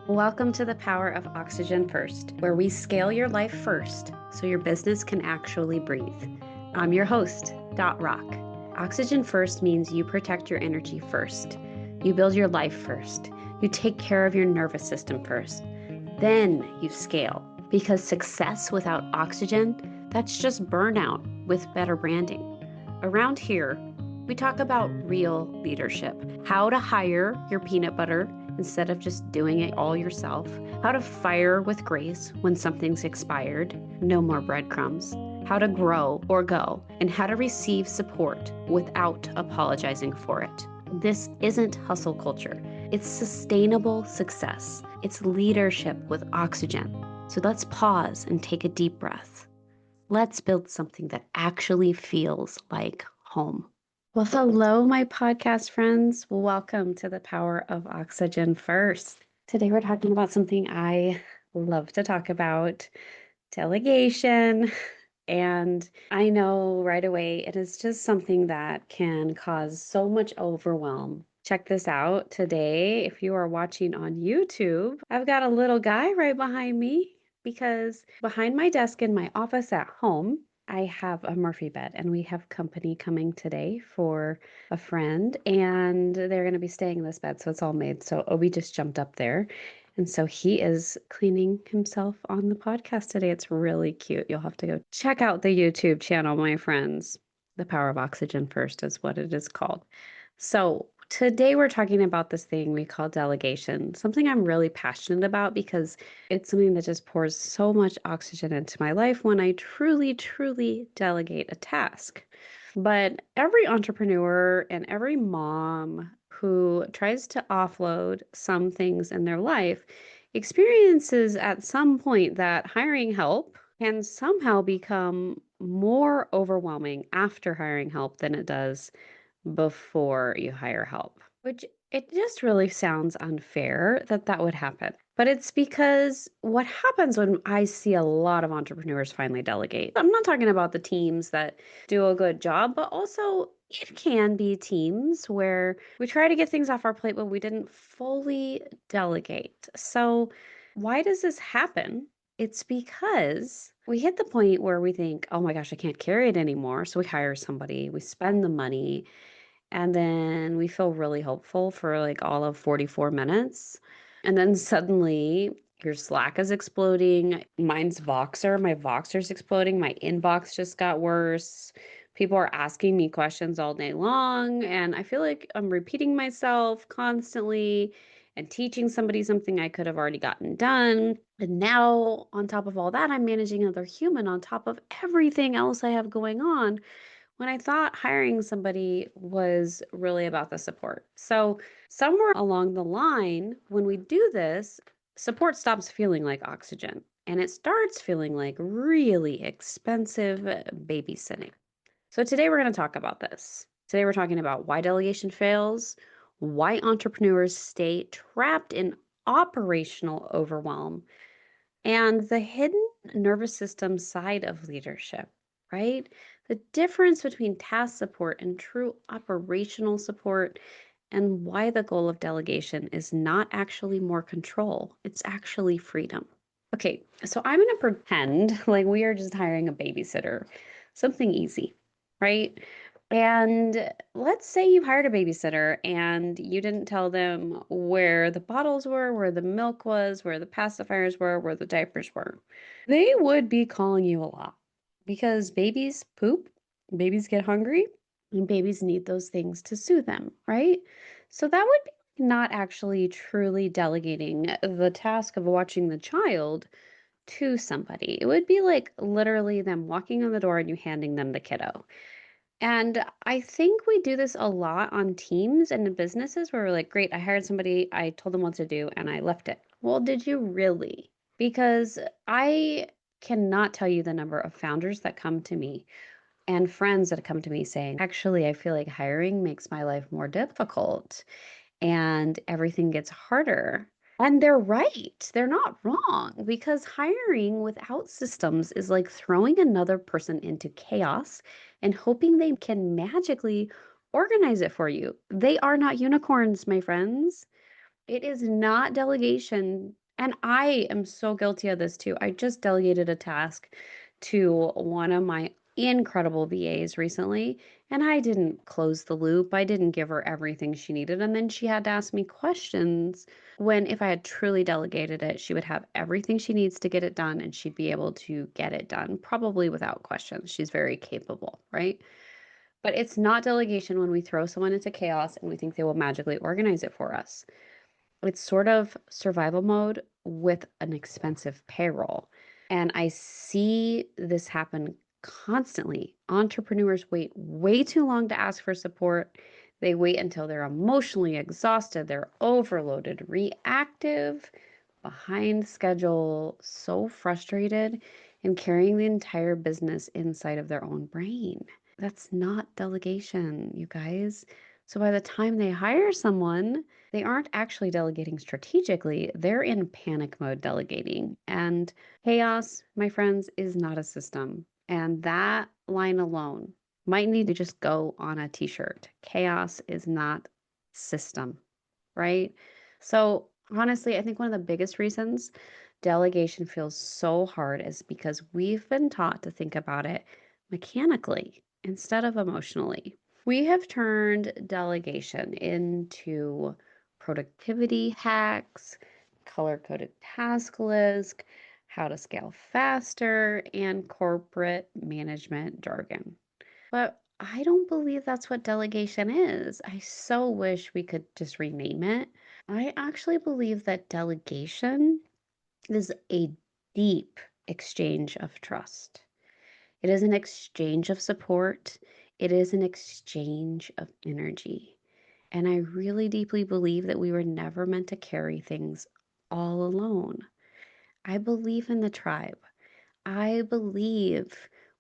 Welcome to the Power of Oxygen First, where we scale your life first so your business can actually breathe. I'm your host, Dot Rock. Oxygen First means you protect your energy first. You build your life first. You take care of your nervous system first. Then you scale. Because success without oxygen, that's just burnout with better branding. Around here, we talk about real leadership, how to hire your peanut butter instead of just doing it all yourself, how to fire with grace when something's expired, no more breadcrumbs, how to grow or go, and how to receive support without apologizing for it. This isn't hustle culture. It's sustainable success. It's leadership with oxygen. So let's pause and take a deep breath. Let's build something that actually feels like home. Well, hello, my podcast friends. Welcome to the Power of Oxygen First. Today, we're talking about something I love to talk about, delegation. And I know right away it is just something that can cause so much overwhelm. Check this out today. If you are watching on YouTube, I've got a little guy right behind me because behind my desk in my office at home, I have a Murphy bed and we have company coming today for a friend and they're going to be staying in this bed. So it's all made. So Obi just jumped up there. And so he is cleaning himself on the podcast today. It's really cute. You'll have to go check out the YouTube channel, my friends. The Power of Oxygen First is what it is called. So today we're talking about this thing we call delegation, something I'm really passionate about because it's something that just pours so much oxygen into my life when I truly, truly delegate a task. But every entrepreneur and every mom who tries to offload some things in their life experiences at some point that hiring help can somehow become more overwhelming after hiring help than it does before you hire help, which it just really sounds unfair that that would happen. But it's because what happens when I see a lot of entrepreneurs finally delegate. I'm not talking about the teams that do a good job, but also it can be teams where we try to get things off our plate, but we didn't fully delegate. So, why does this happen? It's because we hit the point where we think, oh my gosh, I can't carry it anymore. So we hire somebody, we spend the money, and then we feel really hopeful for like all of 44 minutes. And then suddenly your Slack is exploding. Mine's Voxer, my Voxer's exploding. My inbox just got worse. People are asking me questions all day long. And I feel like I'm repeating myself constantly and teaching somebody something I could have already gotten done. And now, on top of all that, I'm managing another human on top of everything else I have going on when I thought hiring somebody was really about the support. So, somewhere along the line, when we do this, support stops feeling like oxygen and it starts feeling like really expensive babysitting. So, today we're going to talk about this. Today, we're talking about why delegation fails, why entrepreneurs stay trapped in operational overwhelm, and the hidden nervous system side of leadership, right? The difference between task support and true operational support, and why the goal of delegation is not actually more control, it's actually freedom. Okay, so I'm going to pretend like we are just hiring a babysitter, something easy, right? And let's say you hired a babysitter and you didn't tell them where the bottles were, where the milk was, where the pacifiers were, where the diapers were. They would be calling you a lot because babies poop, babies get hungry, and babies need those things to soothe them, right? So that would be not actually truly delegating the task of watching the child to somebody. It would be like literally them walking in the door and you handing them the kiddo. And I think we do this a lot on teams and in businesses where we're like, great, I hired somebody, I told them what to do, and I left it. Well, did you really? Because I cannot tell you the number of founders that come to me and friends that come to me saying, actually, I feel like hiring makes my life more difficult and everything gets harder. And they're right. They're not wrong because hiring without systems is like throwing another person into chaos and hoping they can magically organize it for you. They are not unicorns, my friends. It is not delegation. And I am so guilty of this too. I just delegated a task to one of my incredible VAs recently, and I didn't close the loop. I didn't give her everything she needed. And then she had to ask me questions when, if I had truly delegated it, she would have everything she needs to get it done and she'd be able to get it done, probably without questions. She's very capable, right? But it's not delegation when we throw someone into chaos and we think they will magically organize it for us. It's sort of survival mode with an expensive payroll. And I see this happen constantly. Entrepreneurs wait way too long to ask for support. They wait until they're emotionally exhausted, they're overloaded, reactive, behind schedule, so frustrated, and carrying the entire business inside of their own brain. That's not delegation, you guys. So by the time they hire someone, they aren't actually delegating strategically. They're in panic mode delegating. And chaos, my friends, is not a system. And that line alone might need to just go on a t shirt. Chaos is not system, right? So honestly, I think one of the biggest reasons delegation feels so hard is because we've been taught to think about it mechanically instead of emotionally. We have turned delegation into productivity hacks, color coded task list, how to scale faster, and corporate management jargon. But I don't believe that's what delegation is. I so wish we could just rename it. I actually believe that delegation is a deep exchange of trust. It is an exchange of support. It is an exchange of energy. And I really deeply believe that we were never meant to carry things all alone. I believe in the tribe. I believe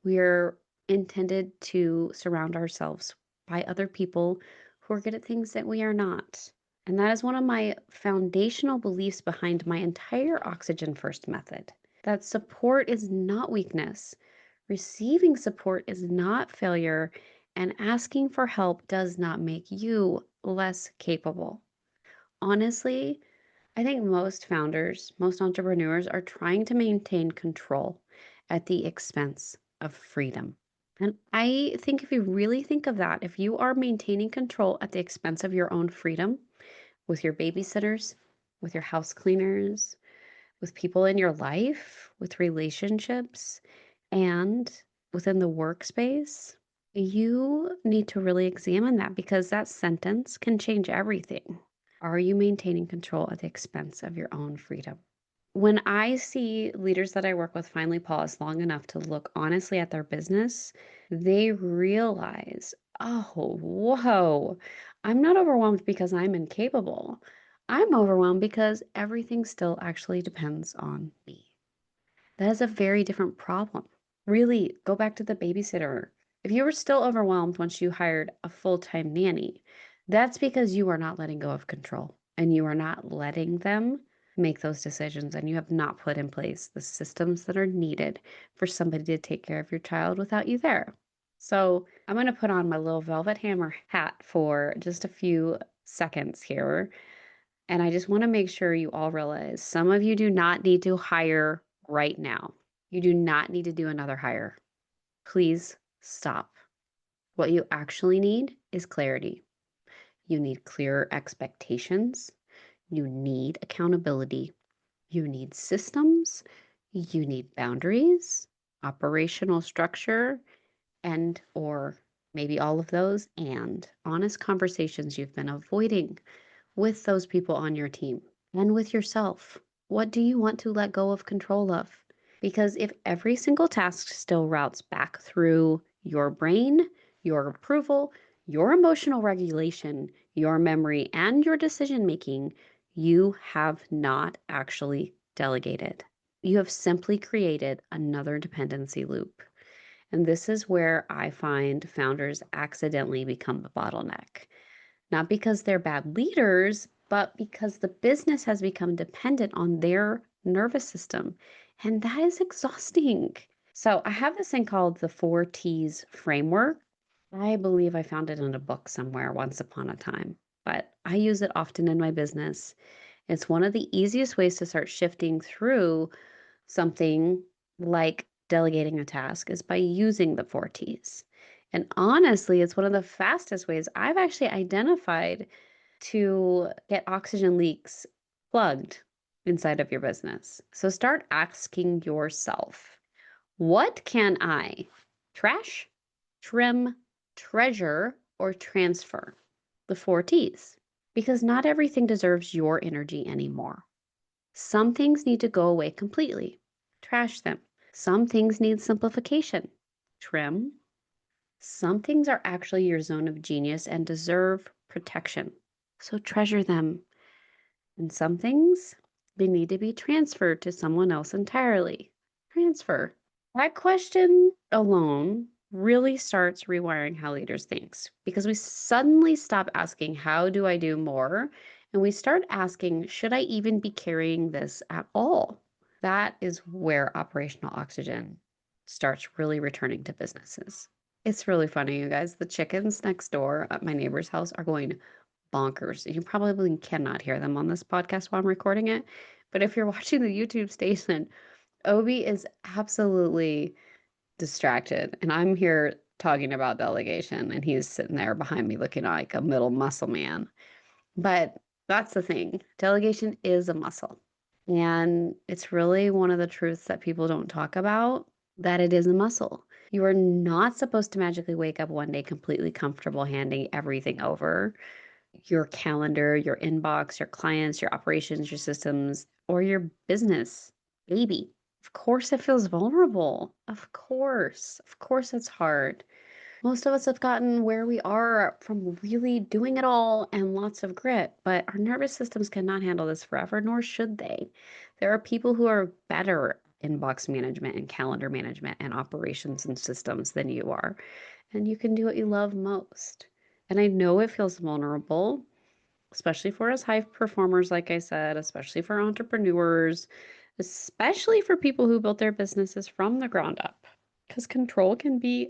we're intended to surround ourselves by other people who are good at things that we are not. And that is one of my foundational beliefs behind my entire Oxygen First method, that support is not weakness, receiving support is not failure, and asking for help does not make you less capable. Honestly, I think most founders, most entrepreneurs are trying to maintain control at the expense of freedom. And I think if you really think of that, if you are maintaining control at the expense of your own freedom with your babysitters, with your house cleaners, with people in your life, with relationships, and within the workspace, you need to really examine that because that sentence can change everything. Are you maintaining control at the expense of your own freedom? When I see leaders that I work with finally pause long enough to look honestly at their business, they realize, oh, whoa, I'm not overwhelmed because I'm incapable. I'm overwhelmed because everything still actually depends on me. That is a very different problem. Really, go back to the babysitter. If you were still overwhelmed once you hired a full time nanny, that's because you are not letting go of control and you are not letting them make those decisions and you have not put in place the systems that are needed for somebody to take care of your child without you there. So, I'm going to put on my little velvet hammer hat for just a few seconds here. And I just want to make sure you all realize some of you do not need to hire right now. You do not need to do another hire. Please stop. What you actually need is clarity. You need clearer expectations. You need accountability. You need systems. You need boundaries, operational structure, and or maybe all of those and honest conversations you've been avoiding with those people on your team and with yourself. What do you want to let go of control of? Because if every single task still routes back through your brain, your approval, your emotional regulation, your memory, and your decision making, you have not actually delegated. You have simply created another dependency loop. And this is where I find founders accidentally become the bottleneck, not because they're bad leaders, but because the business has become dependent on their nervous system. And that is exhausting. So I have this thing called the 4 T's framework. I believe I found it in a book somewhere once upon a time. but I use it often in my business. It's one of the easiest ways to start shifting through something like delegating a task is by using the 4 T's. And honestly, it's one of the fastest ways I've actually identified to get oxygen leaks plugged inside of your business. So start asking yourself, what can I trash, trim, treasure, or transfer? The 4 T's. Because not everything deserves your energy anymore. Some things need to go away completely. Trash them. Some things need simplification. Trim. Some things are actually your zone of genius and deserve protection. So treasure them. And some things, they need to be transferred to someone else entirely. Transfer. That question alone really starts rewiring how leaders think because we suddenly stop asking, how do I do more? And we start asking, should I even be carrying this at all? That is where operational oxygen starts really returning to businesses. It's really funny, you guys. The chickens next door at my neighbor's house are going bonkers. You probably cannot hear them on this podcast while I'm recording it. But if you're watching the YouTube station, Obi is absolutely distracted. And I'm here talking about delegation, and he's sitting there behind me looking like a middle muscle man. But that's the thing, delegation is a muscle. And it's really one of the truths that people don't talk about, that it is a muscle. You are not supposed to magically wake up one day completely comfortable handing everything over, your calendar, your inbox, your clients, your operations, your systems, or your business baby. Of course, it feels vulnerable. Of course. Of course, it's hard. Most of us have gotten where we are from really doing it all and lots of grit, but our nervous systems cannot handle this forever, nor should they. There are people who are better inbox management and calendar management and operations and systems than you are, and you can do what you love most. And I know it feels vulnerable, especially for us high performers, like I said, especially for entrepreneurs, especially for people who built their businesses from the ground up, because control can be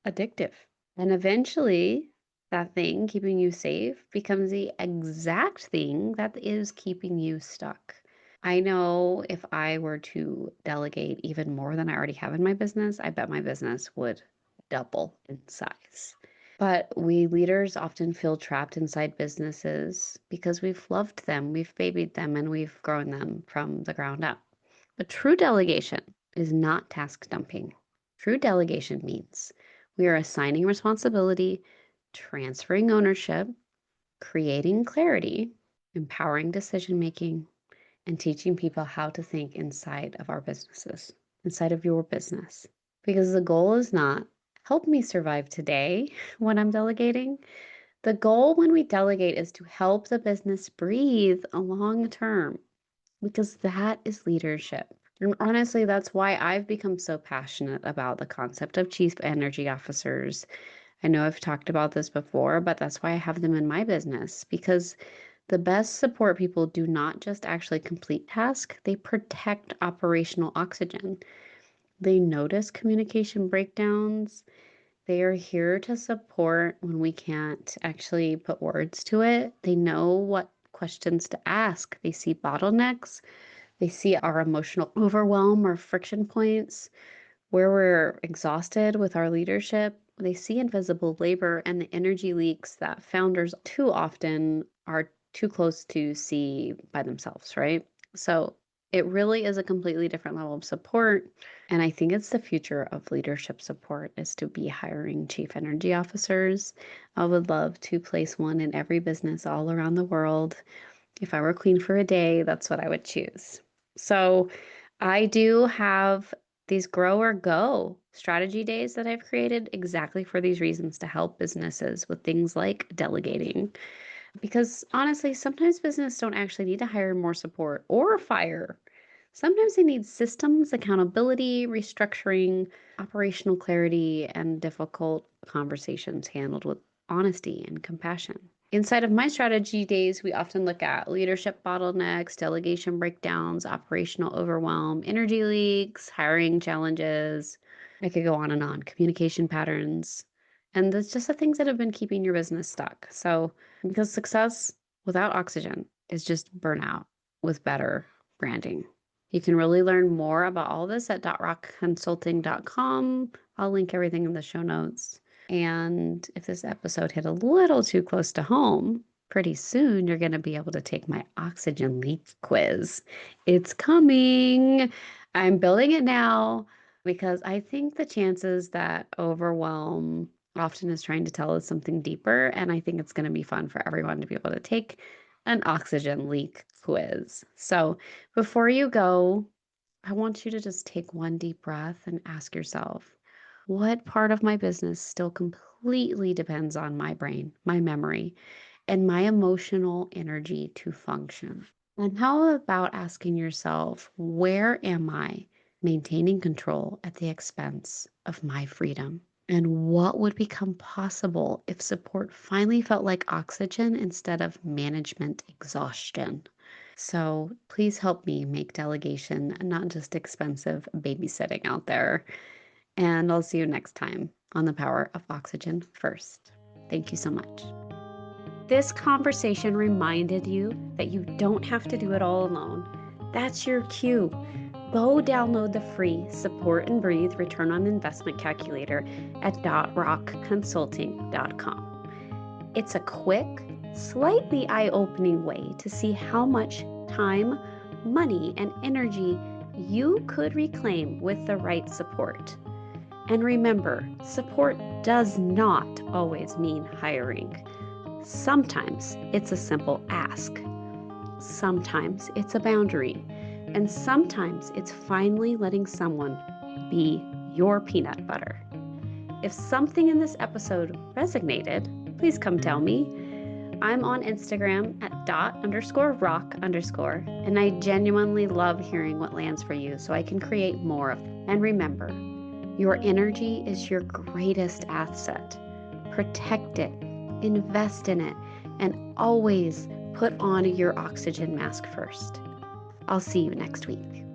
addictive. And eventually, that thing keeping you safe becomes the exact thing that is keeping you stuck. I know if I were to delegate even more than I already have in my business, I bet my business would double in size. But we leaders often feel trapped inside businesses because we've loved them, we've babied them, and we've grown them from the ground up. But true delegation is not task dumping. True delegation means we are assigning responsibility, transferring ownership, creating clarity, empowering decision making, and teaching people how to think inside of our businesses, inside of your business. Because the goal is not help me survive today when I'm delegating. The goal when we delegate is to help the business breathe long term, because that is leadership. And honestly, that's why I've become so passionate about the concept of chief energy officers. I know I've talked about this before, but that's why I have them in my business, because the best support people do not just actually complete tasks, they protect operational oxygen. They notice communication breakdowns. They are here to support when we can't actually put words to it. They know what questions to ask. They see bottlenecks. They see our emotional overwhelm or friction points where we're exhausted with our leadership. They see invisible labor and the energy leaks that founders too often are too close to see by themselves, right? So it really is a completely different level of support. And I think it's the future of leadership support is to be hiring chief energy officers. I would love to place one in every business all around the world. If I were queen for a day, that's what I would choose. So I do have these grow or go strategy days that I've created exactly for these reasons to help businesses with things like delegating. Because honestly, sometimes business don't actually need to hire more support or fire. Sometimes they need systems, accountability, restructuring, operational clarity, and difficult conversations handled with honesty and compassion. Inside of my strategy days, we often look at leadership bottlenecks, delegation breakdowns, operational overwhelm, energy leaks, hiring challenges. I could go on and on, communication patterns. And that's just the things that have been keeping your business stuck. So, because success without oxygen is just burnout with better branding. You can really learn more about all this at rockconsulting.com. I'll link everything in the show notes. And if this episode hit a little too close to home, pretty soon you're going to be able to take my oxygen leak quiz. It's coming. I'm building it now because I think the chances that overwhelm often is trying to tell us something deeper. And I think it's going to be fun for everyone to be able to take an oxygen leak quiz. So before you go, I want you to just take one deep breath and ask yourself, what part of my business still completely depends on my brain, my memory, and my emotional energy to function? And how about asking yourself, where am I maintaining control at the expense of my freedom? And what would become possible if support finally felt like oxygen instead of management exhaustion? So please help me make delegation not just expensive babysitting out there. And I'll see you next time on The Power of Oxygen First. Thank you so much. This conversation reminded you that you don't have to do it all alone. That's your cue. Go download the free Support and Breathe Return on Investment Calculator at rockconsulting.com. It's a quick, slightly eye-opening way to see how much time, money, and energy you could reclaim with the right support. And remember, support does not always mean hiring. Sometimes it's a simple ask. Sometimes it's a boundary. And sometimes it's finally letting someone be your peanut butter. If something in this episode resonated, please come tell me. I'm on Instagram at @_rock_, and I genuinely love hearing what lands for you so I can create more of them. And remember, your energy is your greatest asset. Protect it, invest in it, and always put on your oxygen mask first. I'll see you next week.